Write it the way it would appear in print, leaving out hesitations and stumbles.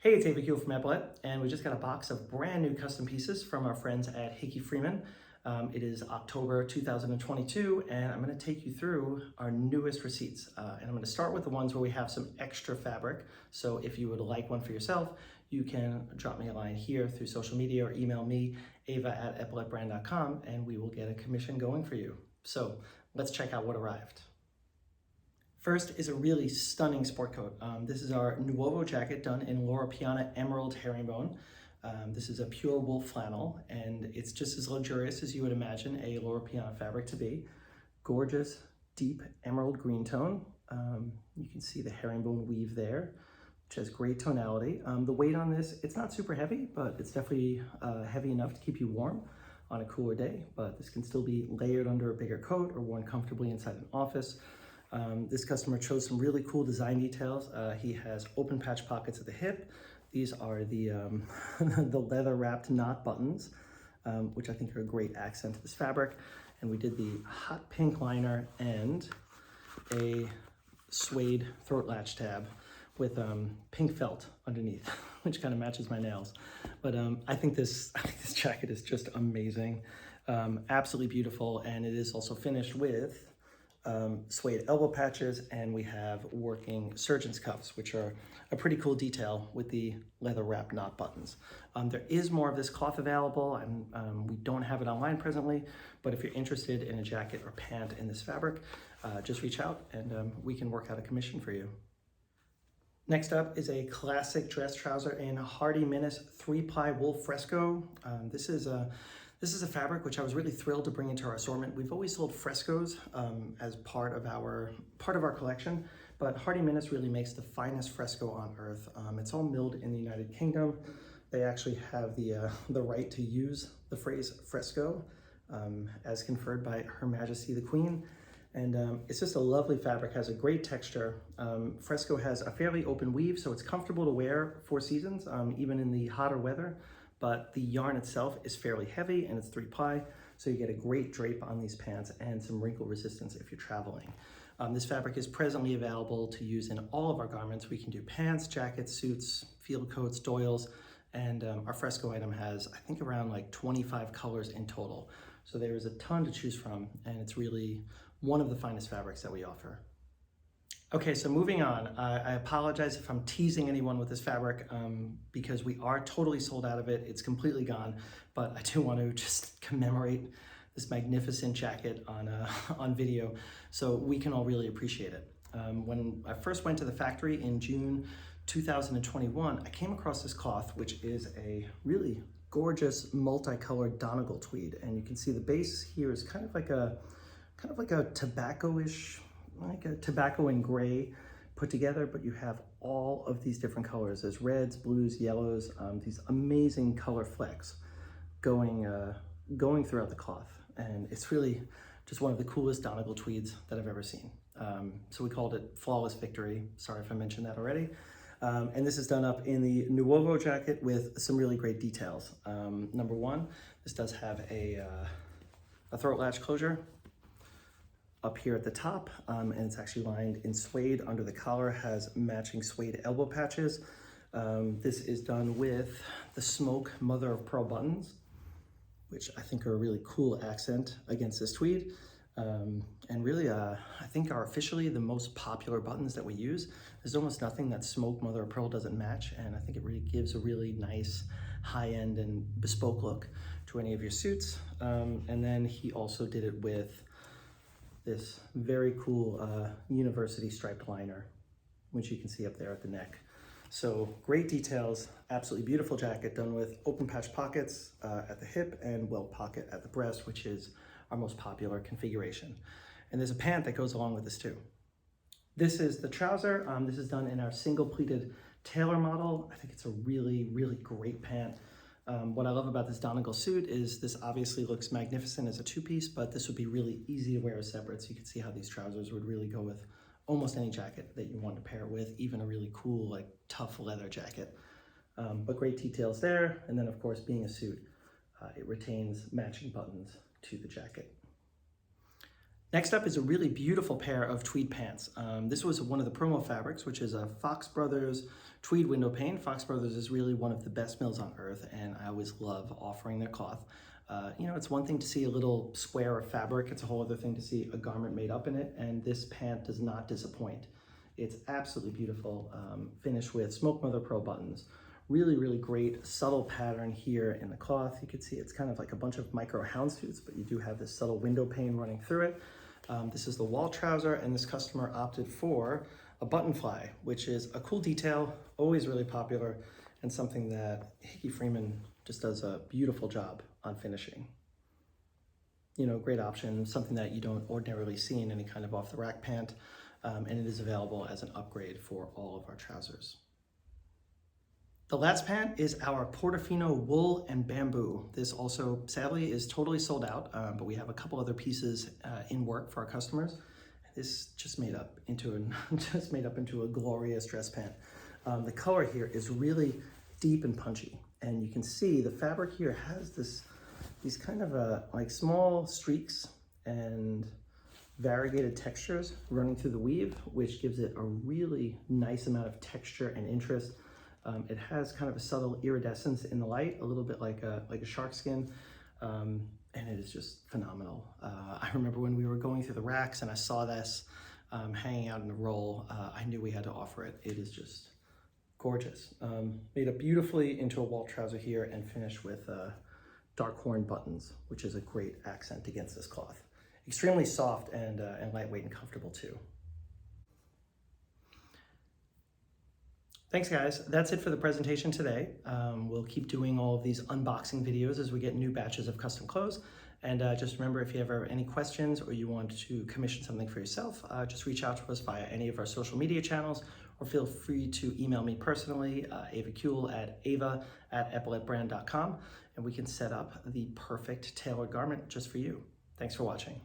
Hey, it's Eva Kuhle from Epaulet, and we just got a box of brand new custom pieces from our friends at Hickey Freeman. It is October 2022, and I'm going to take you through our newest receipts. And I'm going to start with the ones where we have some extra fabric. So if you would like one for yourself, you can drop me a line here through social media or email me, eva@epauletbrand.com, and we will get a commission going for you. So let's check out what arrived. First is a really stunning sport coat. This is our Nuovo Jacket done in Loro Piana Emerald Herringbone. This is a pure wool flannel, and it's just as luxurious as you would imagine a Loro Piana fabric to be. Gorgeous, deep emerald green tone. You can see the herringbone weave there, which has great tonality. The weight on this, it's not super heavy, but it's definitely heavy enough to keep you warm on a cooler day, but this can still be layered under a bigger coat or worn comfortably inside an office. This customer chose some really cool design details. He has open patch pockets at the hip. These are the, the leather wrapped knot buttons, which I think are a great accent to this fabric. And we did the hot pink liner and a suede throat latch tab with pink felt underneath, which kind of matches my nails. But I think this jacket is just amazing, absolutely beautiful. And it is also finished with suede elbow patches, and we have working surgeon's cuffs, which are a pretty cool detail with the leather wrapped knot buttons. There is more of this cloth available, and we don't have it online presently, but if you're interested in a jacket or pant in this fabric, just reach out and we can work out a commission for you. Next up is a classic dress trouser in Hardy Menace 3-ply wool fresco. This is a fabric which I was really thrilled to bring into our assortment. We've always sold frescoes as part of our collection, but Hardy Menace really makes the finest fresco on earth. It's all milled in the United Kingdom. They actually have the right to use the phrase fresco as conferred by Her Majesty the Queen. And it's just a lovely fabric, has a great texture. Fresco has a fairly open weave, so it's comfortable to wear for seasons, even in the hotter weather. But the yarn itself is fairly heavy and it's 3-ply, so you get a great drape on these pants and some wrinkle resistance if you're traveling. This fabric is presently available to use in all of our garments. We can do pants, jackets, suits, field coats, Doyles, and our Fresco item has, I think, around like 25 colors in total. So there is a ton to choose from, and it's really one of the finest fabrics that we offer. Okay, so moving on, I apologize if I'm teasing anyone with this fabric because we are totally sold out of it. It's completely gone, but I do want to just commemorate this magnificent jacket on video so we can all really appreciate it. When I first went to the factory in June 2021, I came across this cloth, which is a really gorgeous multicolored Donegal tweed, and you can see the base here is kind of like a tobacco-ish, like a tobacco and gray put together, but you have all of these different colors. There's reds, blues, yellows, these amazing color flecks going throughout the cloth. And it's really just one of the coolest Donegal tweeds that I've ever seen. So we called it Flawless Victory. Sorry if I mentioned that already. And this is done up in the Nuovo Jacket with some really great details. Number one, this does have a throat latch closure up here at the top, and it's actually lined in suede. Under the collar has matching suede elbow patches. This is done with the smoke mother of pearl buttons, which I think are a really cool accent against this tweed. And really, I think are officially the most popular buttons that we use. There's almost nothing that smoke mother of pearl doesn't match, and I think it really gives a really nice high-end and bespoke look to any of your suits. And then he also did it with this very cool university striped liner, which you can see up there at the neck. So great details, absolutely beautiful jacket done with open patch pockets at the hip and welt pocket at the breast, which is our most popular configuration. And there's a pant that goes along with this too. This is the trouser. This is done in our single pleated tailor model. I think it's a really, really great pant. What I love about this Donegal suit is this obviously looks magnificent as a two-piece, but this would be really easy to wear as separate. So you can see how these trousers would really go with almost any jacket that you want to pair with, even a really cool, like tough leather jacket. But great details there. And then of course, being a suit, it retains matching buttons to the jacket. Next up is a really beautiful pair of tweed pants. This was one of the promo fabrics, which is a Fox Brothers tweed window pane. Fox Brothers is really one of the best mills on earth, and I always love offering their cloth. You know, it's one thing to see a little square of fabric, it's a whole other thing to see a garment made up in it, and this pant does not disappoint. It's absolutely beautiful, finished with smoke mother pearl buttons. Really, really great subtle pattern here in the cloth. You can see it's kind of like a bunch of micro houndstooths, but you do have this subtle window pane running through it. This is the wall trouser, and this customer opted for a button fly, which is a cool detail, always really popular, and something that Hickey Freeman just does a beautiful job on finishing. You know, great option, something that you don't ordinarily see in any kind of off-the-rack pant, and it is available as an upgrade for all of our trousers. The last pant is our Portofino wool and bamboo. This also, sadly, is totally sold out, but we have a couple other pieces in work for our customers. This just made up into a glorious dress pant. The color here is really deep and punchy, and you can see the fabric here has these kind of like small streaks and variegated textures running through the weave, which gives it a really nice amount of texture and interest. It has kind of a subtle iridescence in the light, a little bit like a shark skin, and it is just phenomenal. I remember when we were going through the racks and I saw this hanging out in a roll, I knew we had to offer it. It is just gorgeous. Made up beautifully into a wall trouser here and finished with dark horn buttons, which is a great accent against this cloth. Extremely soft and lightweight and comfortable too. Thanks guys, that's it for the presentation today. We'll keep doing all of these unboxing videos as we get new batches of custom clothes. And just remember, if you ever have any questions or you want to commission something for yourself, just reach out to us via any of our social media channels, or feel free to email me personally, Eva Kuhle at eva@epauletbrand.com, and we can set up the perfect tailored garment just for you. Thanks for watching.